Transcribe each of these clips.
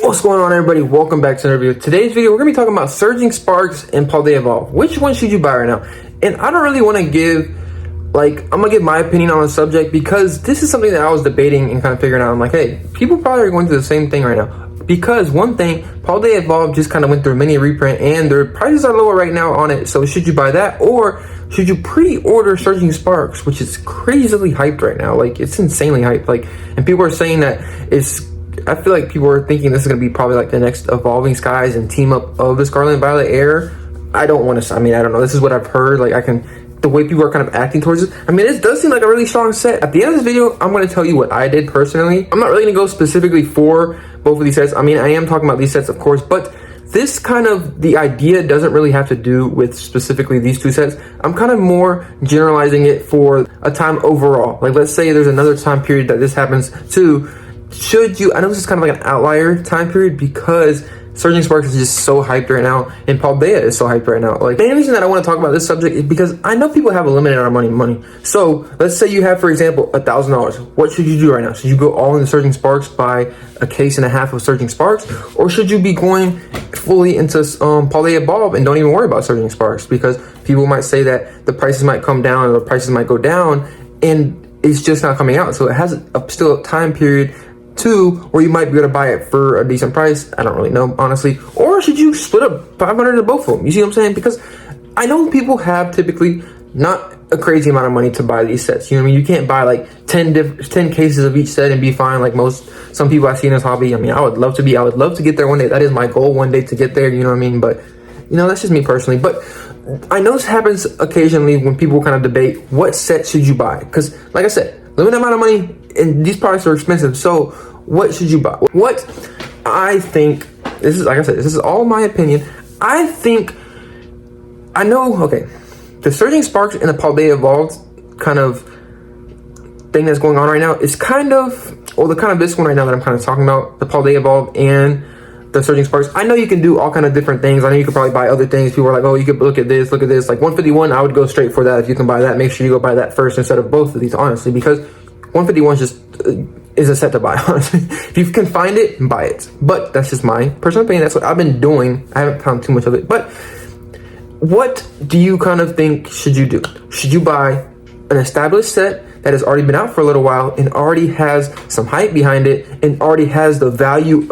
What's going on, everybody? Welcome back to another video. Today's video, we're going to be talking about Surging Sparks and Paldeya Evolve. Which one should you buy right now? And I don't really want to give, I'm going to give my opinion on the subject because this is something that I was debating and kind of figuring out. I'm like, hey, people probably are going through the same thing right now. Because one thing, Paldeya Evolve just kind of went through a mini reprint and their prices are lower right now on it. So should you buy that, or should you pre-order Surging Sparks, which is crazily hyped right now? It's insanely hyped. And people are saying that I feel like people are thinking this is going to be probably the next Evolving Skies and team up of the Scarlet and Violet Air. I don't want to, I don't know. This is what I've heard. The way people are kind of acting towards it. This does seem like a really strong set. At the end of this video, I'm going to tell you what I did personally. I'm not really going to go specifically for both of these sets. I am talking about these sets, of course, but this the idea doesn't really have to do with specifically these two sets. I'm kind of more generalizing it for a time overall. Let's say there's another time period that this happens to. I know this is kind of like an outlier time period because Surging Sparks is just so hyped right now and Paldeya is so hyped right now. The main reason that I want to talk about this subject is because I know people have a limited amount of money. So let's say you have, for example, $1,000. What should you do right now? Should you go all into Surging Sparks, buy a case and a half of Surging Sparks, or should you be going fully into Paldeya Evolve and don't even worry about Surging Sparks? Because people might say that the prices might come down or the prices might go down and it's just not coming out. So it has still a time period where you might be able to buy it for a decent price. I don't really know, honestly. Or should you split up 500 into both of them? You see what I'm saying? Because I know people have typically not a crazy amount of money to buy these sets. You know what I mean? You can't buy 10 cases of each set and be fine some people I see in this hobby. I would love to get there one day. That is my goal, one day to get there, you know what I mean? But that's just me personally. But I know this happens occasionally when people kind of debate what set should you buy. Because like I said, limited amount of money and these products are expensive. So what should you buy? What I think, this is all my opinion. The Surging Sparks and the Paldeya Evolved kind of thing that's going on right now is this one right now that I'm kind of talking about, the Paldeya Evolved and the Surging Sparks. I know you can do all kind of different things. I know you could probably buy other things. People are like, oh, you could look at this. 151, I would go straight for that. If you can buy that, make sure you go buy that first instead of both of these, honestly, because 151 is a set to buy, honestly. If you can find it, buy it. But that's just my personal opinion. That's what I've been doing. I haven't found too much of it. But what do you kind of think should you do? Should you buy an established set that has already been out for a little while and already has some hype behind it and already has the value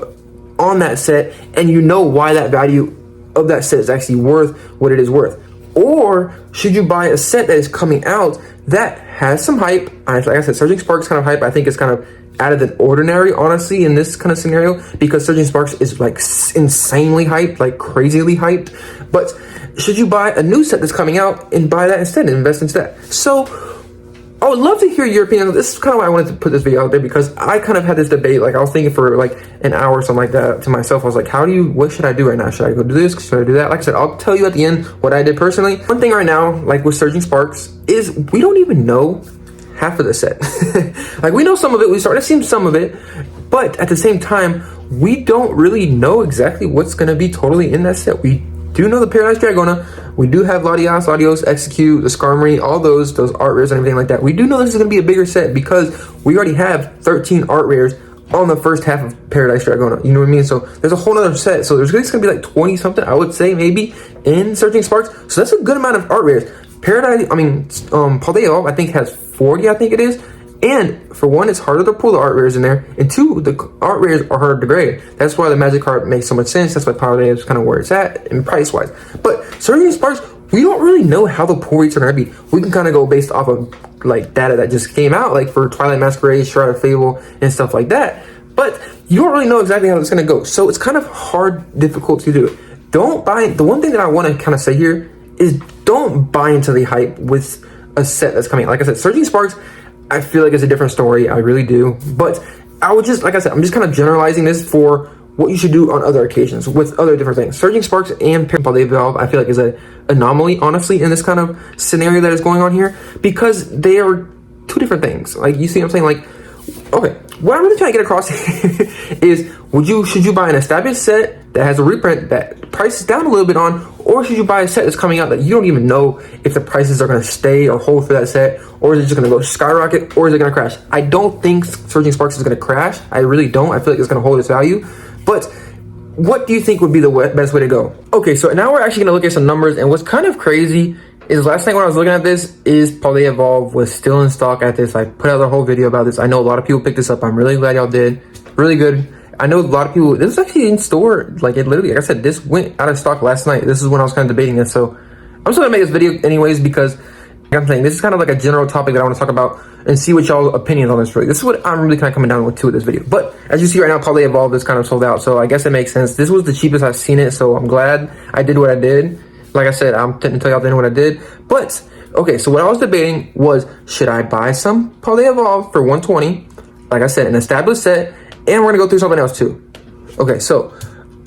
on that set, and you know why that value of that set is actually worth what it is worth? Or should you buy a set that is coming out that has some hype? Like I said, Surging Sparks kind of hype. I think it's kind of out of the ordinary, honestly, in this kind of scenario, because Surging Sparks is insanely hyped, crazily hyped. But should you buy a new set that's coming out and buy that instead and invest into that? So I would love to hear your opinion. This is kind of why I wanted to put this video out there, because I kind of had this debate. I was thinking for an hour or something like that to myself. I was like, what should I do right now? Should I go do this? Should I do that? Like I said, I'll tell you at the end what I did personally. One thing right now, with Surging Sparks, is we don't even know half of the set. We know some of it. We started to see some of it. But at the same time, we don't really know exactly what's going to be totally in that set. We do know the Paradise Dragona. We do have Latios, Execute, the Skarmory, all those art rares and everything like that. We do know this is going to be a bigger set because we already have 13 art rares on the first half of Paradise Dragona. You know what I mean? So there's a whole other set. So there's going to be 20 something, I would say, maybe, in Surging Sparks. So that's a good amount of art rares. Paldeya, I think, has 40, I think it is. And for one, it's harder to pull the art rares in there. And two, the art rares are harder to grade. That's why the Magic card makes so much sense. That's why Paldeya is kind of where it's at and price-wise. But Surging Sparks, we don't really know how the pull rates are going to be. We can kind of go based off of data that just came out, for Twilight Masquerade, Shroud of Fable, and stuff like that. But you don't really know exactly how it's going to go. So it's kind of difficult to do. The one thing that I want to kind of say here is don't buy into the hype with a set that's coming out. Like I said, Surging Sparks, I feel like it's a different story. I really do. But I would just, like I said, I'm just kind of generalizing this for what you should do on other occasions with other different things. Surging Sparks and Paldeya Evolve, I feel like is an anomaly, honestly, in this kind of scenario that is going on here, because they are two different things. You see what I'm saying? Okay, what I'm really trying to get across is, should you buy an established set that has a reprint that prices down a little bit on, or should you buy a set that's coming out that you don't even know if the prices are going to stay or hold for that set, or is it just going to go skyrocket, or is it going to crash? I don't think Surging Sparks is going to crash. I really don't. I feel like it's going to hold its value. But what do you think would be the best way to go? Okay, so now we're actually gonna look at some numbers, and what's kind of crazy is last night when I was looking at this is Parlay Evolve was still in stock at this. I put out a whole video about this. I know a lot of people picked this up. I'm really glad y'all did. Really good. I know a lot of people, this was actually in store, like it literally, like I said, this went out of stock last night. This is when I was kind of debating this. So I'm still gonna make this video anyways, because like I'm saying, this is kind of like a general topic that I want to talk about and see what y'all's opinions on this really. This is what I'm really kind of coming down with this video. But as you see right now, Parlay Evolve is kind of sold out. So I guess it makes sense. This was the cheapest I've seen it. So I'm glad I did what I did. Like I said, I'm going to tell y'all then what I did. But okay, so what I was debating was, should I buy some Parlay Evolve for 120? Like I said, an established set. And we're gonna go through something else too. Okay, so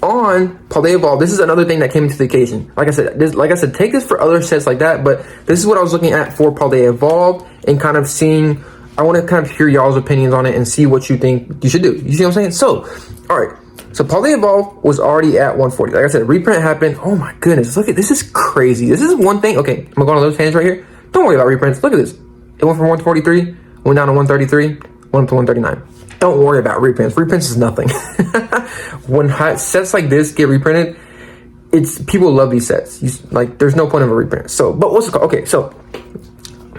on Parlay Evolve, this is another thing that came into the occasion. Like I said, take this for other sets like that, but this is what I was looking at for Parlay Evolve and kind of seeing. I want to kind of hear y'all's opinions on it and see what you think you should do. You see what I'm saying? So, all right. So Parlay Evolve was already at 140. Like I said, reprint happened. Oh my goodness, look at this. Is crazy. This is one thing. Okay, I'm gonna go on those hands right here. Don't worry about reprints. Look at this. It went from 143, went down to 133, went up to 139. Don't worry about reprints. Reprints is nothing. When sets like this get reprinted, it's people love these sets. Like, there's no point of a reprint. So, but what's it called? Okay, so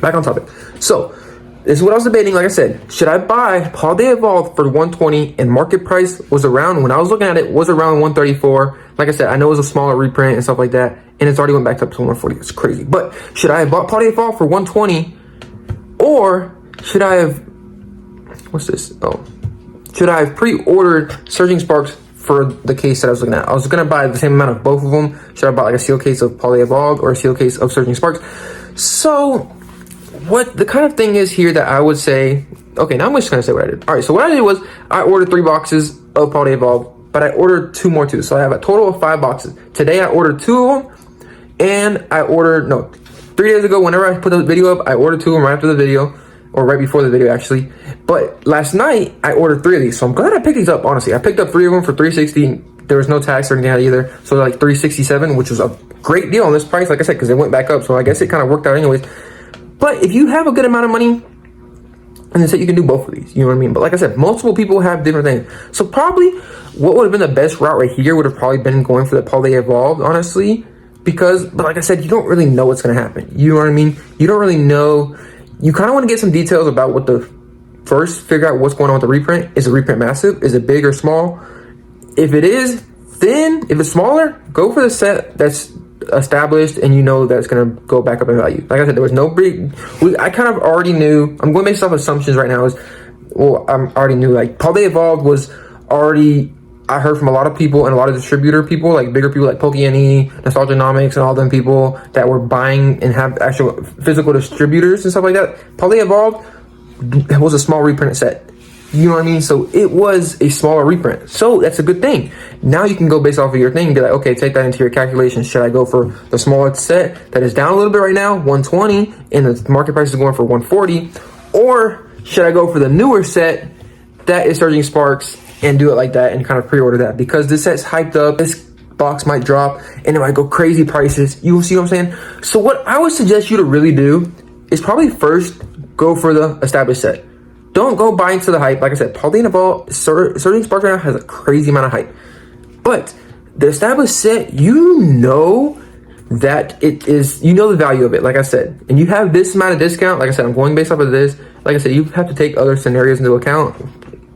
back on topic. So this is what I was debating. Like I said, should I buy Parlay Evolve for 120? And market price was around, when I was looking at it, was around 134. Like I said, I know it was a smaller reprint and stuff like that, and it's already went back up to 140. It's crazy. But should I have bought Parlay Evolve for 120, or should I have? What's this? Oh, should I have pre-ordered Surging Sparks for the case that I was looking at? I was gonna buy the same amount of both of them. Should I buy like a seal case of Parlay Evolve or a seal case of Surging Sparks? So what the kind of thing is here that I would say, okay, now I'm just gonna say what I did. All right, so what I did was I ordered 3 boxes of Parlay Evolve, but I ordered 2 more too. So I have a total of 5 boxes. Today I ordered 2 of them, and I ordered, no, 3 days ago, whenever I put the video up, I ordered 2 of them right after the video, or right before the video actually. But last night I ordered 3 of these, so I'm glad I picked these up. Honestly, I picked up 3 of them for $360. There was no tax or anything either, so like $367, which was a great deal on this price. Like I said, because it went back up, so I guess it kind of worked out anyways. But if you have a good amount of money, and they say you can do both of these, you know what I mean? But like I said, multiple people have different things. So probably what would have been the best route right here would have probably been going for the Parlay Evolve, honestly, because, but like I said, you don't really know what's going to happen. You know what I mean? You don't really know. You kind of want to get some details about what the first, figure out what's going on with the reprint. Is the reprint massive? Is it big or small? If it is thin, if it's smaller, go for the set that's established and you know that's going to go back up in value. Like I said, there was no big, I kind of already knew. I'm going based off assumptions right now. I already knew, like, Parlay Evolve was already, I heard from a lot of people and a lot of distributor people, like bigger people like Poke&E, Nostalgianomics, and all them people that were buying and have actual physical distributors and stuff like that. Parlay Evolve was a small reprint set. You know what I mean? So it was a smaller reprint. So that's a good thing. Now you can go based off of your thing and be like, okay, take that into your calculation. Should I go for the smaller set that is down a little bit right now, 120, and the market price is going for 140? Or should I go for the newer set that is Surging Sparks and do it like that and kind of pre-order that? Because this set's hyped up. This box might drop and it might go crazy prices. You see what I'm saying? So what I would suggest you to really do is probably first go for the established set. Don't go buy into the hype. Like I said, Parlay Evolve, Surging Spark right now has a crazy amount of hype. But the established set, you know that it is, you know the value of it, like I said. And you have this amount of discount. Like I said, I'm going based off of this. Like I said, you have to take other scenarios into account.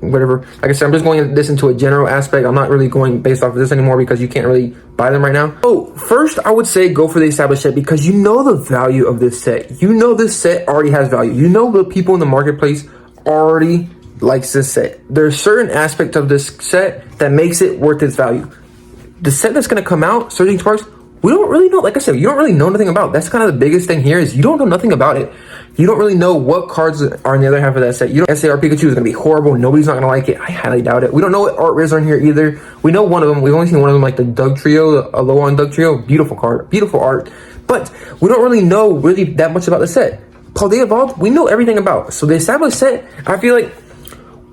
Whatever. Like I said, I'm just going this into a general aspect. I'm not really going based off of this anymore because you can't really buy them right now. So first, I would say go for the established set because you know the value of this set. You know this set already has value. You know the people in the marketplace already likes this set. There's certain aspects of this set that makes it worth its value. The set that's going to come out, Surging Sparks, we don't really know. Like I said, you don't really know nothing about. That's kind of the biggest thing here is you don't know nothing about it. You don't really know what cards are in the other half of that set. You don't. SAR Pikachu is going to be horrible. Nobody's not going to like it. I highly doubt it. We don't know what art rares are in here either. We know one of them. We've only seen one of them, like the Doug Trio, a low on Doug Trio. Beautiful card, beautiful art. But we don't really know really that much about the set. Parlay Evolve, we know everything about. So the established set, I feel like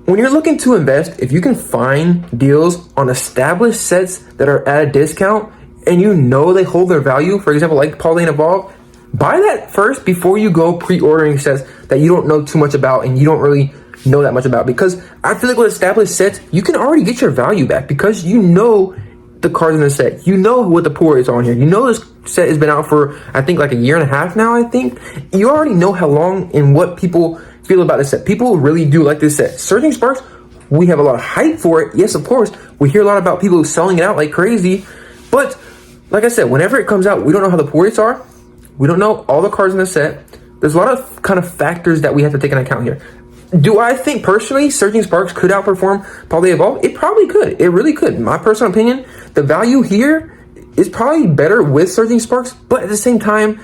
when you're looking to invest, if you can find deals on established sets that are at a discount and you know they hold their value, for example, like Parlay Evolve, buy that first before you go pre-ordering sets that you don't know too much about and you don't really know that much about, because I feel like with established sets, you can already get your value back because you know the cards in the set. You know what the pour is on here. You know this set has been out for, I think, like a year and a half now, I think. You already know how long and what people feel about this set. People really do like this set. Surging Sparks, we have a lot of hype for it. Yes, of course. We hear a lot about people selling it out like crazy. But like I said, whenever it comes out, we don't know how the pour rates are. We don't know all the cards in the set. There's a lot of kind of factors that we have to take into account here. Do I think personally Surging Sparks could outperform Paul de Evolve? It probably could. It really could. In my personal opinion, the value here is probably better with Surging Sparks, but at the same time,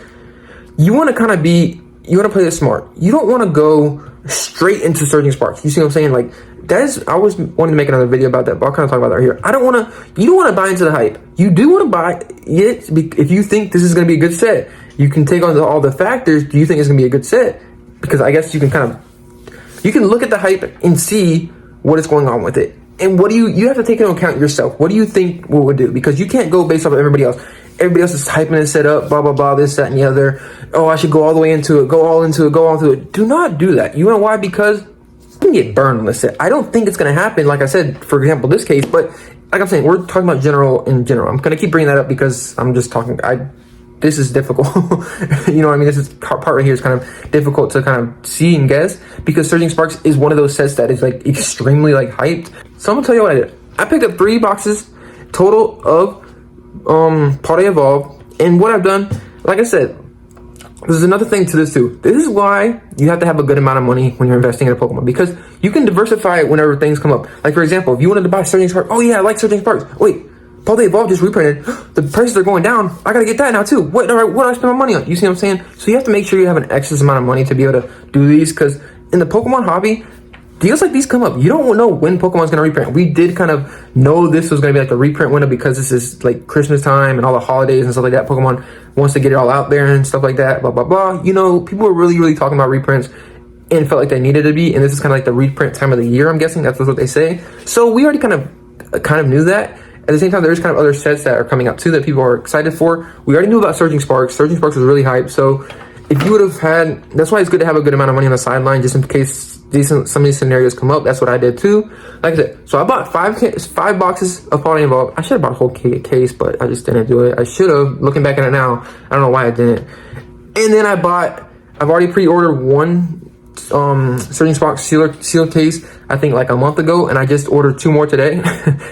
you want to kind of you want to play this smart. You don't want to go straight into Surging Sparks. You see what I'm saying? Like, I was wanting to make another video about that, but I'll kind of talk about that right here. You don't want to buy into the hype. You do want to buy it if you think this is going to be a good set. You can take on all the factors. Do you think it's going to be a good set? Because I guess you can look at the hype and see what is going on with it. And what do you have to take into account yourself. What do you think we would do? Because you can't go based off of everybody else. Everybody else is hyping it set up, blah, blah, blah, this, that, and the other. Oh, I should go all the way into it, go all into it, go all into it. Do not do that. You know why? Because you can get burned on this set. I don't think it's going to happen, like I said, for example, this case. But like I'm saying, we're talking about in general. I'm going to keep bringing that up because I'm just talking. This is difficult. You know what I mean? This is part right here is kind of difficult to kind of see and guess, because Surging Sparks is one of those sets that is like extremely like hyped. So I'm gonna tell you what I did. I picked up 3 boxes total of Paul de Evolve, and what I've done, like I said, there's another thing to this too. This is why you have to have a good amount of money when you're investing in a Pokemon, because you can diversify it whenever things come up. Like for example, if you wanted to buy Surging Sparks, oh yeah, I like Surging Sparks. Wait, Paul de Evolve just reprinted. The prices are going down. I gotta get that now too. What do I spend my money on? You see what I'm saying? So you have to make sure you have an excess amount of money to be able to do these, because in the Pokemon hobby, deals like these come up. You don't know when Pokemon's gonna reprint. We did kind of know this was gonna be like the reprint window because this is like Christmas time and all the holidays and stuff like that. Pokemon wants to get it all out there and stuff like that, blah, blah, blah. You know, people were really, really talking about reprints and felt like they needed to be. And this is kind of like the reprint time of the year, I'm guessing. That's what they say. So we already kind of knew that. At the same time, there's kind of other sets that are coming out too that people are excited for. We already knew about Surging Sparks. Surging Sparks was really hyped. So if you would have had, that's why it's good to have a good amount of money on the sideline just in case some of these scenarios come up. That's what I did too. Like I said, so I bought 5 boxes of Paul de Evolve. I should have bought a whole case, but I just didn't do it. I should have. Looking back at it now, I don't know why I didn't. And then I've already pre-ordered 1 Surging Sparks seal case, I think like a month ago, and I just ordered 2 more today.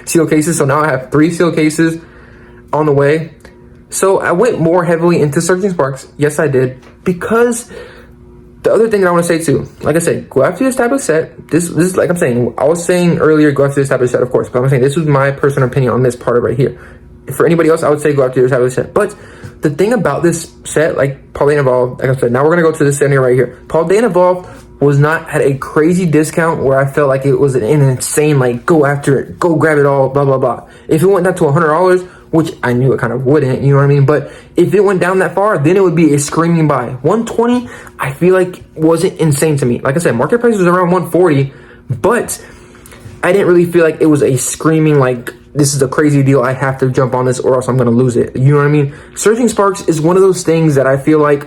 Seal cases. So now I have 3 seal cases on the way. So I went more heavily into Surging Sparks. Yes, I did, because the other thing that I want to say too, like I said, go after the established set. This is like I'm saying, I was saying earlier, go after the established set, of course, but I'm saying this was my personal opinion on this part of right here. For anybody else, I would say go after the established set. But the thing about this set, like Paul de Evolve, like I said, now we're gonna go to this set here right here. Paul de Evolve was not at a crazy discount where I felt like it was an insane, like, go after it, go grab it all, blah, blah, blah. If it went down to $100, which I knew it kind of wouldn't, you know what I mean? But if it went down that far, then it would be a screaming buy. 120, I feel like wasn't insane to me. Like I said, market price was around 140, but I didn't really feel like it was a screaming, like, this is a crazy deal, I have to jump on this or else I'm gonna lose it. You know what I mean? Surging Sparks is one of those things that I feel like,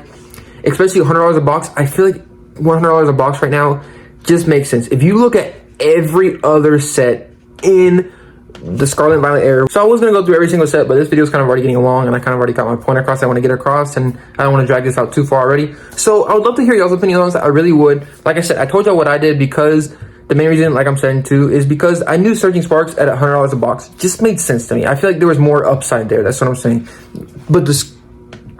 especially $100 a box, I feel like $100 a box right now just makes sense. If you look at every other set in the Scarlet and Violet era. So I was going to go through every single set, but this video is kind of already getting long and I kind of already got my point across I want to get across, and I don't want to drag this out too far already. So I would love to hear y'all's opinion on this. I really would. Like I said, I told y'all what I did, because the main reason, like I'm saying too, is because I knew Surging Sparks at $100 a box just made sense to me. I feel like there was more upside there. That's what I'm saying. But this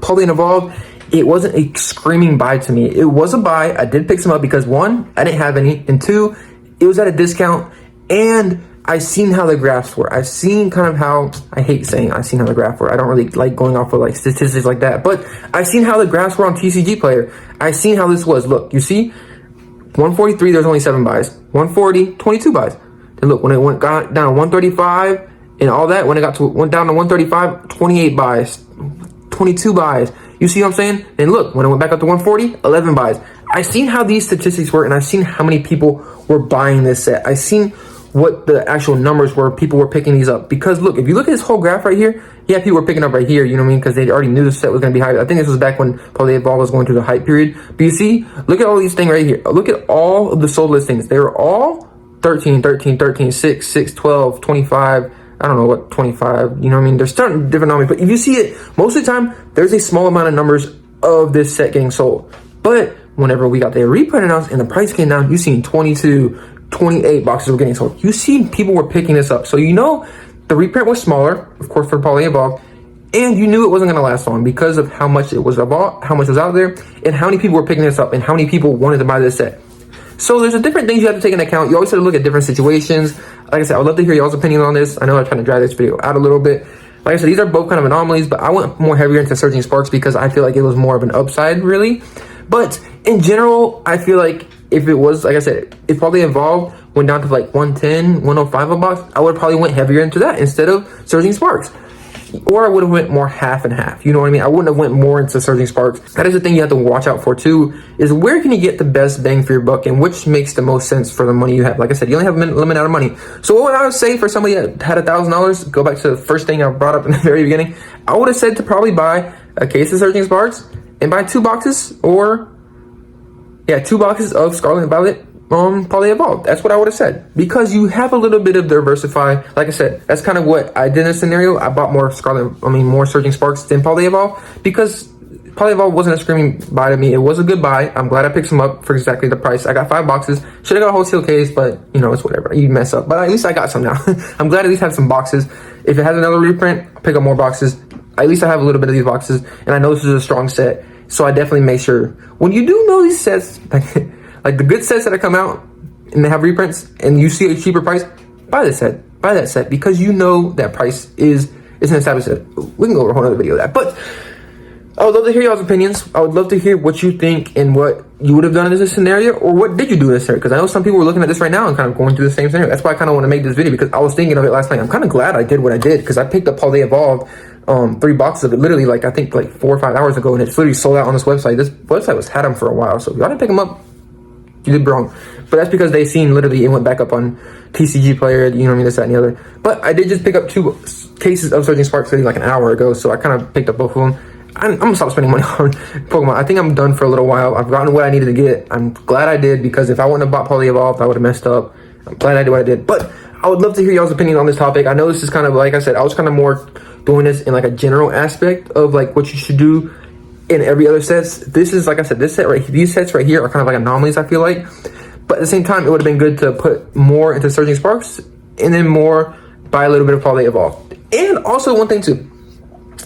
Paul de Evolve, it wasn't a screaming buy to me. It was a buy. I did pick some up because 1, I didn't have any, and 2, it was at a discount, and I seen how the graphs were. I've seen kind of how, I hate saying I seen how the graphs were. I don't really like going off of like statistics like that, but I've seen how the graphs were on TCG Player. I've seen how this was. Look, you see, 143, there's only 7 buys. 140, 22 buys. Then look, when it got down to 135 and all that, when it went down to 135, 28 buys, 22 buys. You see what I'm saying? And look, when it went back up to 140, 11 buys. I've seen how these statistics work, and I've seen how many people were buying this set. I've seen what the actual numbers were people were picking these up. Because look, if you look at this whole graph right here, yeah, people were picking up right here, you know what I mean? Because they already knew the set was going to be high. I think this was back when probably Evolve was going through the hype period. But you see, look at all these things right here. Look at all of the sold listings. They were all 13, 13, 13, 6, 6, 12, 25. I don't know what 25, you know what I mean? They're starting different numbers. But if you see it, most of the time, there's a small amount of numbers of this set getting sold. But whenever we got the reprint announced and the price came down, you seen 22, 28 boxes were getting sold. You see people were picking this up. So you know the reprint was smaller, of course, for Poly Evolve, and you knew it wasn't going to last long because of how much it was about, how much was out there, and how many people were picking this up, and how many people wanted to buy this set. So there's a different things you have to take into account. You always have to look at different situations. Like I said, I would love to hear y'all's opinion on this. I know I'm trying to drag this video out a little bit. Like I said, these are both kind of anomalies, but I went more heavier into Surging Sparks because I feel like it was more of an upside, really. But in general, I feel like if it was, like I said, if Poly Evolve went down to like 110, 105 a box, I would probably went heavier into that instead of Surging Sparks. Or I would have went more half and half. You know what I mean? I wouldn't have went more into Surging Sparks. That is the thing you have to watch out for too, is where can you get the best bang for your buck and which makes the most sense for the money you have. Like I said, you only have a limited amount of money. So what I would say for somebody that had $1,000, go back to the first thing I brought up in the very beginning, I would have said to probably buy a case of Surging Sparks and buy 2 boxes or, yeah, 2 boxes of Scarlet and Violet Poly Evolve. That's what I would have said, because you have a little bit of diversify. Like I said, that's kind of what I did in this scenario. I bought more more Surging Sparks than Poly Evolve because Poly Evolve wasn't a screaming buy to me. It was a good buy. I'm glad I picked some up for exactly the price. I got 5 boxes. Should have got a wholesale case, but you know, it's whatever. You mess up, but at least I got some now. I'm glad I at least have some boxes. If it has another reprint, I'll pick up more boxes. At least I have a little bit of these boxes, and I know this is a strong set, so I definitely make sure when you do know these sets, like the good sets that come out and they have reprints and you see a cheaper price, buy that set because you know that price is an established set. We can go over a whole other video of that, but I would love to hear y'all's opinions. I would love to hear what you think and what you would have done in this scenario, or what did you do in this scenario, because I know some people were looking at this right now and kind of going through the same scenario. That's why I kind of want to make this video, because I was thinking of it last night. I'm kind of glad I did what I did, because I picked up Poly Evolve 3 boxes of it literally, like I think like 4 or 5 hours ago, and it's literally sold out on this website. This website had them for a while, so if y'all didn't pick them up, you did wrong. But that's because they seen literally it went back up on TCG Player, you know what I mean, this, that, and the other. But I did just pick up 2 cases of Surging Sparks like an hour ago, so I kind of picked up both of them. I'm gonna stop spending money on Pokemon. I think I'm done for a little while. I've gotten what I needed to get. I'm glad I did, because if I wouldn't have bought Poly Evolved, I would have messed up. I'm glad I did what I did. But I would love to hear y'all's opinion on this topic. I know this is kind of, like I said, I was kind of more doing this in like a general aspect of like what you should do in every other sets. This is, like I said, these sets right here are kind of like anomalies, I feel like. But at the same time, it would have been good to put more into Surging Sparks and then more buy a little bit of Poly Evolved. And also one thing too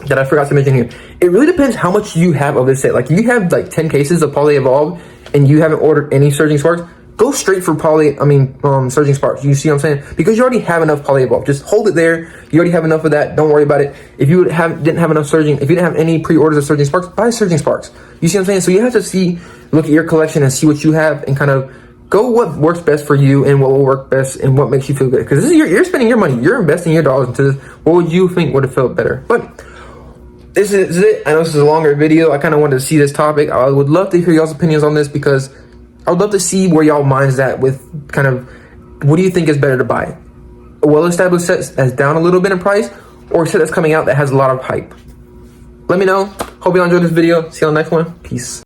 that I forgot to mention here, it really depends how much you have of this set. Like if you have like 10 cases of Poly Evolved and you haven't ordered any Surging Sparks, go straight for Surging Sparks. You see what I'm saying? Because you already have enough Poly Evolved. Just hold it there. You already have enough of that. Don't worry about it. If you didn't have enough Surging, if you didn't have any pre-orders of Surging Sparks, buy Surging Sparks. You see what I'm saying? So you have to look at your collection and see what you have and kind of go what works best for you and what will work best and what makes you feel good. Because this is you're spending your money. You're investing your dollars into this. What would you think would have felt better? But this is it. I know this is a longer video. I kind of wanted to see this topic. I would love to hear y'all's opinions on this, because I would love to see where y'all minds at with kind of what do you think is better to buy? A well-established set that's down a little bit in price, or a set that's coming out that has a lot of hype? Let me know. Hope y'all enjoyed this video. See you on the next one. Peace.